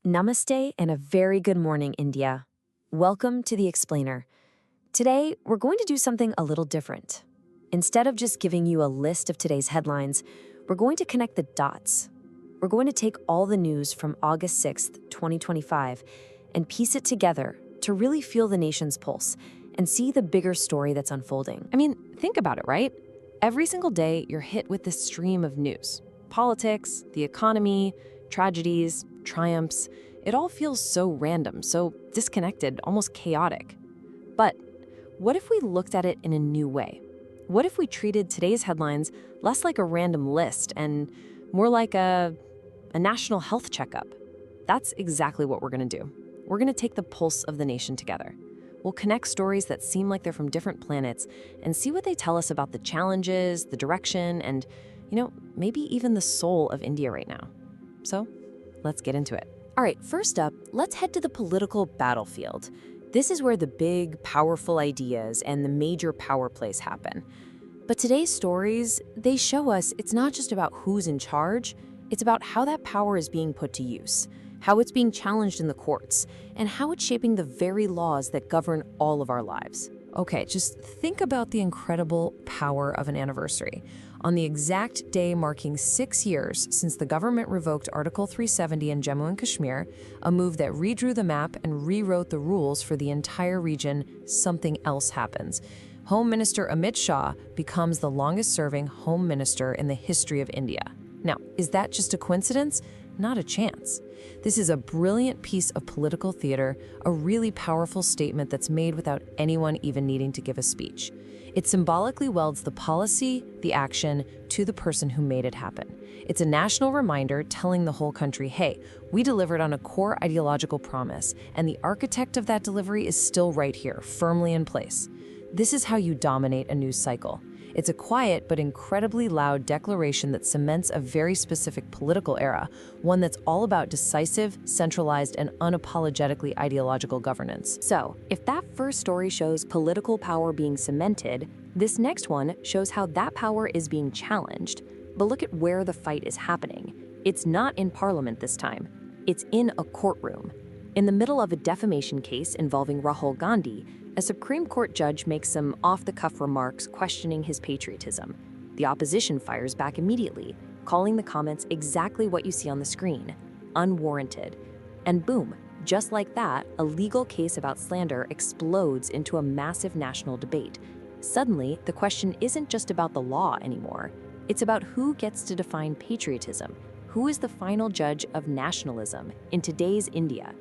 Namaste and a very good morning, India. Welcome to The Explainer. Today, we're going to do something a little different. Instead of just giving you a list of today's headlines, we're going to connect the dots. We're going to take all the news from August 6th, 2025, and piece it together to really feel the nation's pulse and see the bigger story that's unfolding. I mean, think about it, right? Every single day, you're hit with this stream of news. Politics, the economy, tragedies, triumphs. It all feels so random, so disconnected, almost chaotic. But what if we looked at it in a new way? What if we treated today's headlines less like a random list and more like a national health checkup? That's exactly what we're going to do. We're going to take the pulse of the nation together. We'll connect stories that seem like they're from different planets and see what they tell us about the challenges, the direction, and, maybe even the soul of India right now. So, let's get into it. All right, first up, let's head to the political battlefield. This is where the big, powerful ideas and the major power plays happen. But today's stories, they show us it's not just about who's in charge, it's about how that power is being put to use, how it's being challenged in the courts, and how it's shaping the very laws that govern all of our lives. Okay, just think about the incredible power of an anniversary. On the exact day marking 6 years since the government revoked Article 370 in Jammu and Kashmir, a move that redrew the map and rewrote the rules for the entire region, something else happens. Home Minister Amit Shah becomes the longest-serving Home Minister in the history of India. Now, is that just a coincidence? Not a chance. This is a brilliant piece of political theater, a really powerful statement that's made without anyone even needing to give a speech. It symbolically welds the policy, the action, to the person who made it happen. It's a national reminder telling the whole country, hey, we delivered on a core ideological promise, and the architect of that delivery is still right here, firmly in place. This is how you dominate a news cycle. It's a quiet but incredibly loud declaration that cements a very specific political era, one that's all about decisive, centralized, and unapologetically ideological governance. So, if that first story shows political power being cemented, this next one shows how that power is being challenged. But look at where the fight is happening. It's not in Parliament this time. It's in a courtroom. In the middle of a defamation case involving Rahul Gandhi, a Supreme Court judge makes some off-the-cuff remarks questioning his patriotism. The opposition fires back immediately, calling the comments exactly what you see on the screen, unwarranted. And boom, just like that, a legal case about slander explodes into a massive national debate. Suddenly, the question isn't just about the law anymore. It's about who gets to define patriotism, who is the final judge of nationalism in today's India.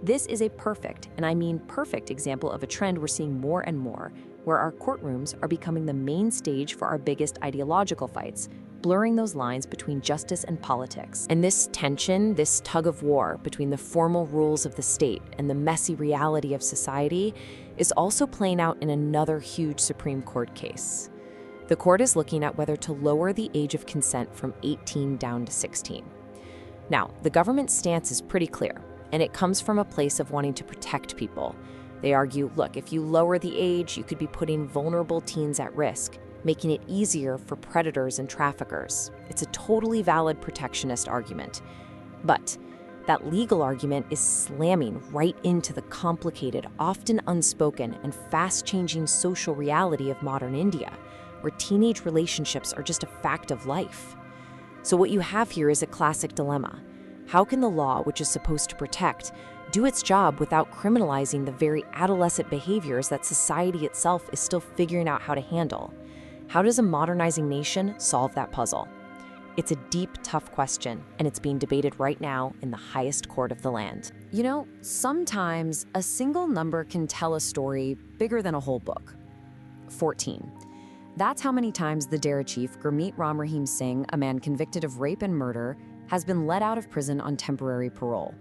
This is a perfect, and I mean perfect, example of a trend we're seeing more and more, where our courtrooms are becoming the main stage for our biggest ideological fights, blurring those lines between justice and politics. And this tension, this tug of war between the formal rules of the state and the messy reality of society is also playing out in another huge Supreme Court case. The court is looking at whether to lower the age of consent from 18 down to 16. Now, the government's stance is pretty clear, and it comes from a place of wanting to protect people. They argue, look, if you lower the age, you could be putting vulnerable teens at risk, making it easier for predators and traffickers. It's a totally valid protectionist argument. But that legal argument is slamming right into the complicated, often unspoken, and fast-changing social reality of modern India, where teenage relationships are just a fact of life. So what you have here is a classic dilemma. How can the law, which is supposed to protect, do its job without criminalizing the very adolescent behaviors that society itself is still figuring out how to handle? How does a modernizing nation solve that puzzle? It's a deep, tough question, and it's being debated right now in the highest court of the land. Sometimes a single number can tell a story bigger than a whole book. 14. That's how many times the Dera chief, Gurmeet Ram Rahim Singh, a man convicted of rape and murder, has been let out of prison on temporary parole.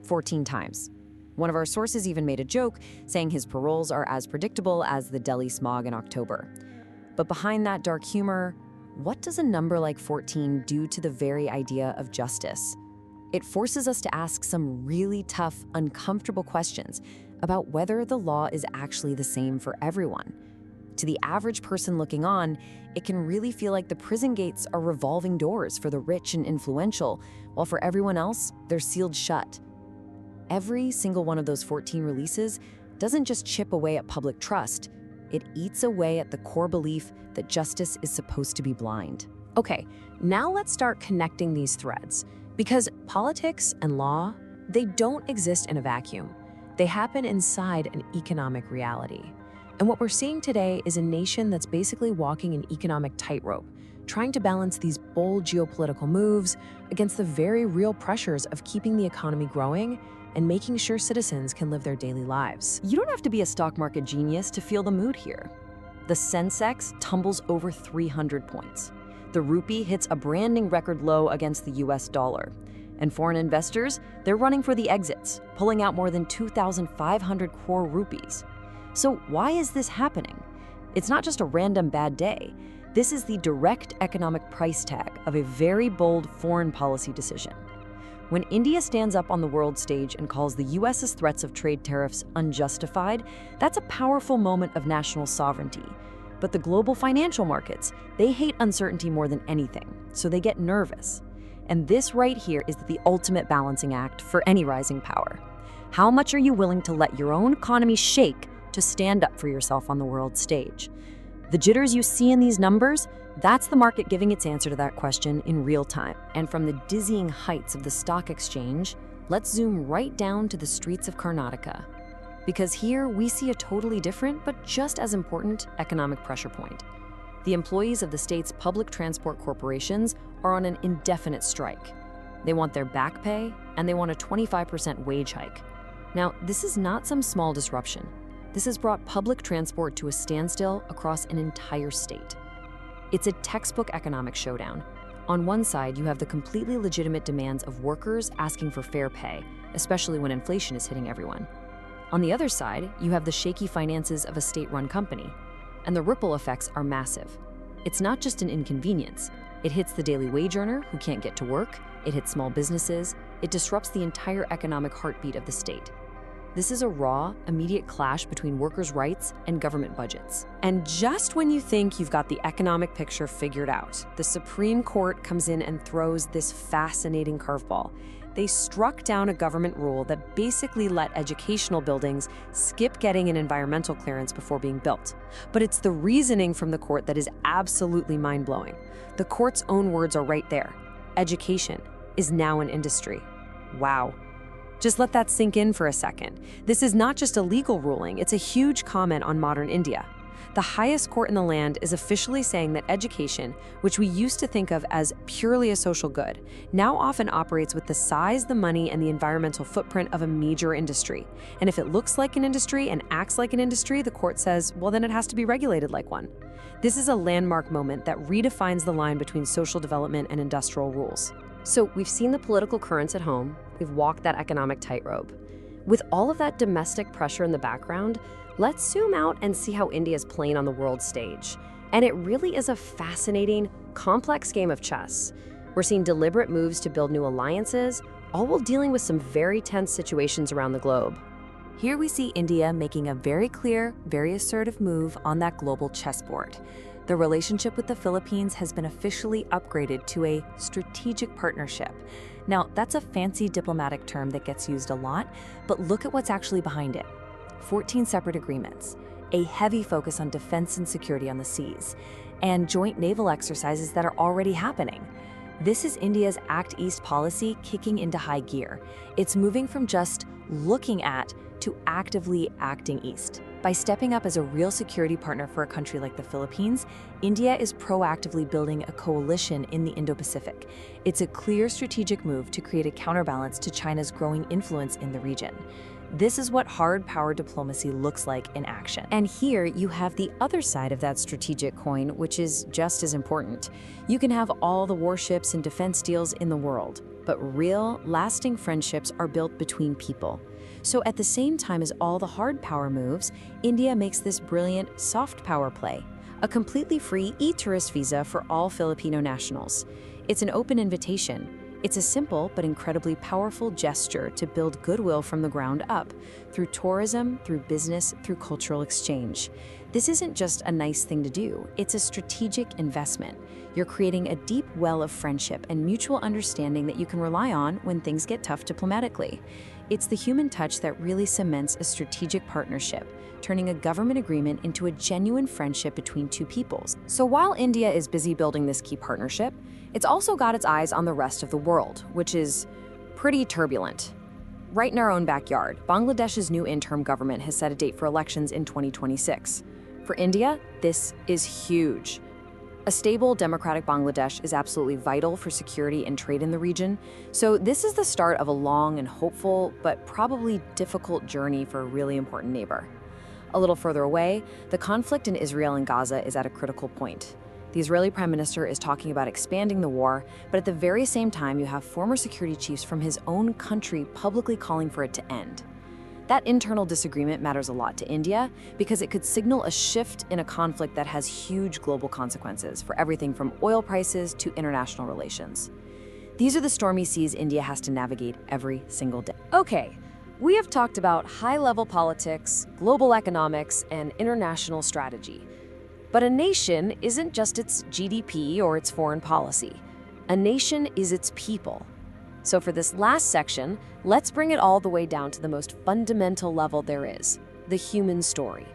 14 times. One of our sources even made a joke, saying his paroles are as predictable as the Delhi smog in October. But behind that dark humor, what does a number like 14 do to the very idea of justice? It forces us to ask some really tough, uncomfortable questions about whether the law is actually the same for everyone. To the average person looking on, it can really feel like the prison gates are revolving doors for the rich and influential, while for everyone else, they're sealed shut. every single one of those 14 releases doesn't just chip away at public trust, it eats away at the core belief that justice is supposed to be blind. Okay, now let's start connecting these threads. Because politics and law, they don't exist in a vacuum. They happen inside an economic reality. And what we're seeing today is a nation that's basically walking an economic tightrope, trying to balance these bold geopolitical moves against the very real pressures of keeping the economy growing and making sure citizens can live their daily lives. You don't have to be a stock market genius to feel the mood here. The Sensex tumbles over 300 points. The rupee hits a branding record low against the US dollar. And foreign investors, they're running for the exits, pulling out more than 2,500 crore rupees. So why is this happening? It's not just a random bad day. This is the direct economic price tag of a very bold foreign policy decision. When India stands up on the world stage and calls the US's threats of trade tariffs unjustified, that's a powerful moment of national sovereignty. But the global financial markets, they hate uncertainty more than anything, so they get nervous. And this right here is the ultimate balancing act for any rising power. How much are you willing to let your own economy shake to stand up for yourself on the world stage? The jitters you see in these numbers, that's the market giving its answer to that question in real time. And from the dizzying heights of the stock exchange, let's zoom right down to the streets of Karnataka. Because here we see a totally different, but just as important, economic pressure point. The employees of the state's public transport corporations are on an indefinite strike. They want their back pay, and they want a 25% wage hike. Now, this is not some small disruption. This has brought public transport to a standstill across an entire state. It's a textbook economic showdown. On one side, you have the completely legitimate demands of workers asking for fair pay, especially when inflation is hitting everyone. On the other side, you have the shaky finances of a state-run company, and the ripple effects are massive. It's not just an inconvenience. It hits the daily wage earner who can't get to work, it hits small businesses, it disrupts the entire economic heartbeat of the state. This is a raw, immediate clash between workers' rights and government budgets. And just when you think you've got the economic picture figured out, the Supreme Court comes in and throws this fascinating curveball. They struck down a government rule that basically let educational buildings skip getting an environmental clearance before being built. But it's the reasoning from the court that is absolutely mind-blowing. The court's own words are right there. Education is now an industry. Wow. Just let that sink in for a second. This is not just a legal ruling, it's a huge comment on modern India. The highest court in the land is officially saying that education, which we used to think of as purely a social good, now often operates with the size, the money, and the environmental footprint of a major industry. And if it looks like an industry and acts like an industry, the court says, well, then it has to be regulated like one. This is a landmark moment that redefines the line between social development and industrial rules. So we've seen the political currents at home, we've walked that economic tightrope. With all of that domestic pressure in the background, let's zoom out and see how India is playing on the world stage. And it really is a fascinating, complex game of chess. We're seeing deliberate moves to build new alliances, all while dealing with some very tense situations around the globe. Here we see India making a very clear, very assertive move on that global chessboard. The relationship with the Philippines has been officially upgraded to a strategic partnership. Now, that's a fancy diplomatic term that gets used a lot, but look at what's actually behind it. 14 separate agreements, a heavy focus on defense and security on the seas, and joint naval exercises that are already happening. This is India's Act East policy kicking into high gear. It's moving from just looking at to actively acting east. By stepping up as a real security partner for a country like the Philippines, India is proactively building a coalition in the Indo-Pacific. It's a clear strategic move to create a counterbalance to China's growing influence in the region. This is what hard power diplomacy looks like in action. And here you have the other side of that strategic coin, which is just as important. You can have all the warships and defense deals in the world, but real, lasting friendships are built between people. So at the same time as all the hard power moves, India makes this brilliant soft power play, a completely free e-tourist visa for all Filipino nationals. It's an open invitation. It's a simple but incredibly powerful gesture to build goodwill from the ground up, through tourism, through business, through cultural exchange. This isn't just a nice thing to do, it's a strategic investment. You're creating a deep well of friendship and mutual understanding that you can rely on when things get tough diplomatically. It's the human touch that really cements a strategic partnership, turning a government agreement into a genuine friendship between two peoples. So while India is busy building this key partnership, it's also got its eyes on the rest of the world, which is pretty turbulent. Right in our own backyard, Bangladesh's new interim government has set a date for elections in 2026. For India, this is huge. A stable, democratic Bangladesh is absolutely vital for security and trade in the region, so this is the start of a long and hopeful, but probably difficult journey for a really important neighbor. A little further away, the conflict in Israel and Gaza is at a critical point. The Israeli prime minister is talking about expanding the war, but at the very same time, you have former security chiefs from his own country publicly calling for it to end. That internal disagreement matters a lot to India because it could signal a shift in a conflict that has huge global consequences for everything from oil prices to international relations. These are the stormy seas India has to navigate every single day. Okay, we have talked about high-level politics, global economics, and international strategy. But a nation isn't just its GDP or its foreign policy. A nation is its people. So for this last section, let's bring it all the way down to the most fundamental level there is, the human story.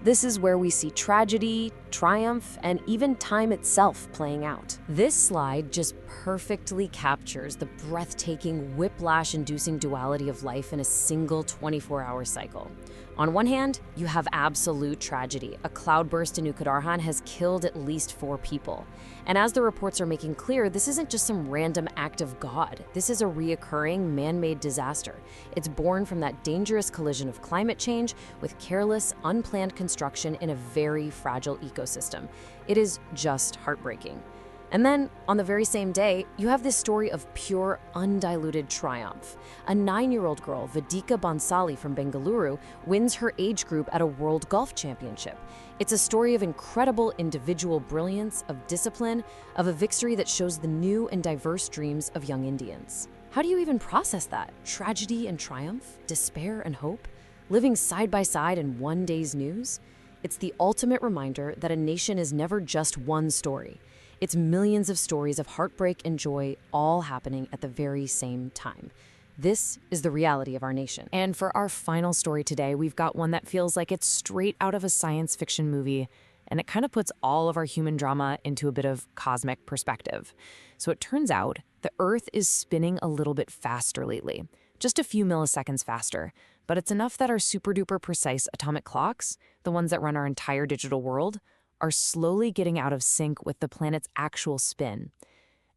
This is where we see tragedy, triumph, and even time itself playing out. This slide just perfectly captures the breathtaking, whiplash-inducing duality of life in a single 24-hour cycle. On one hand, you have absolute tragedy. A cloudburst in Uttarakhand has killed at least 4 people. And as the reports are making clear, this isn't just some random act of God. This is a reoccurring man-made disaster. It's born from that dangerous collision of climate change with careless, unplanned construction in a very fragile ecosystem. It is just heartbreaking. And then, on the very same day, you have this story of pure, undiluted triumph. A 9-year-old girl, Vedika Bansali from Bengaluru, wins her age group at a World Golf Championship. It's a story of incredible individual brilliance, of discipline, of a victory that shows the new and diverse dreams of young Indians. How do you even process that? Tragedy and triumph, despair and hope, living side by side in one day's news? It's the ultimate reminder that a nation is never just one story. It's millions of stories of heartbreak and joy all happening at the very same time. This is the reality of our nation. And for our final story today, we've got one that feels like it's straight out of a science fiction movie, and it kind of puts all of our human drama into a bit of cosmic perspective. So it turns out the Earth is spinning a little bit faster lately, just a few milliseconds faster, but it's enough that our super-duper precise atomic clocks, the ones that run our entire digital world, are slowly getting out of sync with the planet's actual spin.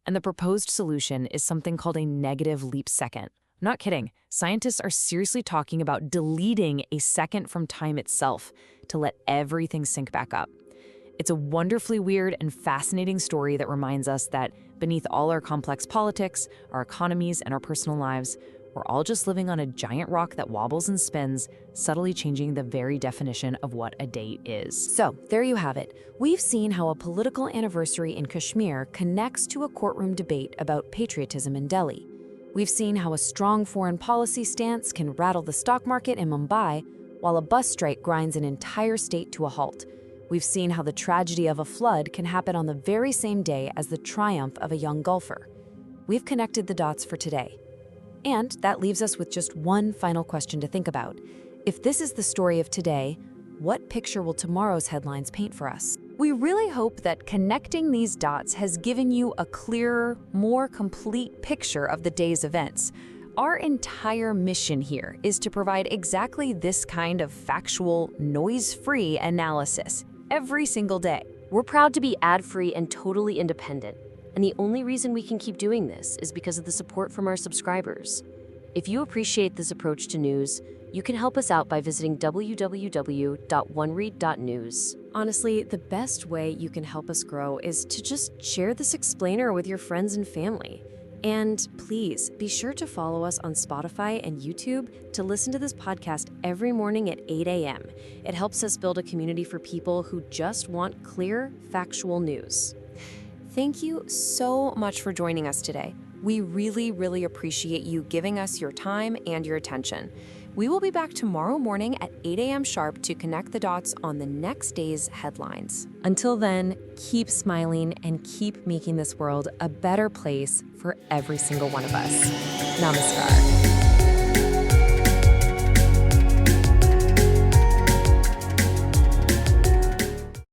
And the proposed solution is something called a negative leap second. I'm not kidding. Scientists are seriously talking about deleting a second from time itself to let everything sync back up. It's a wonderfully weird and fascinating story that reminds us that beneath all our complex politics, our economies, and our personal lives, we're all just living on a giant rock that wobbles and spins, subtly changing the very definition of what a day is. So, there you have it. We've seen how a political anniversary in Kashmir connects to a courtroom debate about patriotism in Delhi. We've seen how a strong foreign policy stance can rattle the stock market in Mumbai, while a bus strike grinds an entire state to a halt. We've seen how the tragedy of a flood can happen on the very same day as the triumph of a young golfer. We've connected the dots for today. And that leaves us with just one final question to think about. If this is the story of today, what picture will tomorrow's headlines paint for us? We really hope that connecting these dots has given you a clearer, more complete picture of the day's events. Our entire mission here is to provide exactly this kind of factual, noise-free analysis every single day. We're proud to be ad-free and totally independent. And the only reason we can keep doing this is because of the support from our subscribers. If you appreciate this approach to news, you can help us out by visiting www.oneread.news. Honestly, the best way you can help us grow is to just share this explainer with your friends and family. And please be sure to follow us on Spotify and YouTube to listen to this podcast every morning at 8 a.m. It helps us build a community for people who just want clear, factual news. Thank you so much for joining us today. We really, really appreciate you giving us your time and your attention. We will be back tomorrow morning at 8 a.m. sharp to connect the dots on the next day's headlines. Until then, keep smiling and keep making this world a better place for every single one of us. Namaskar.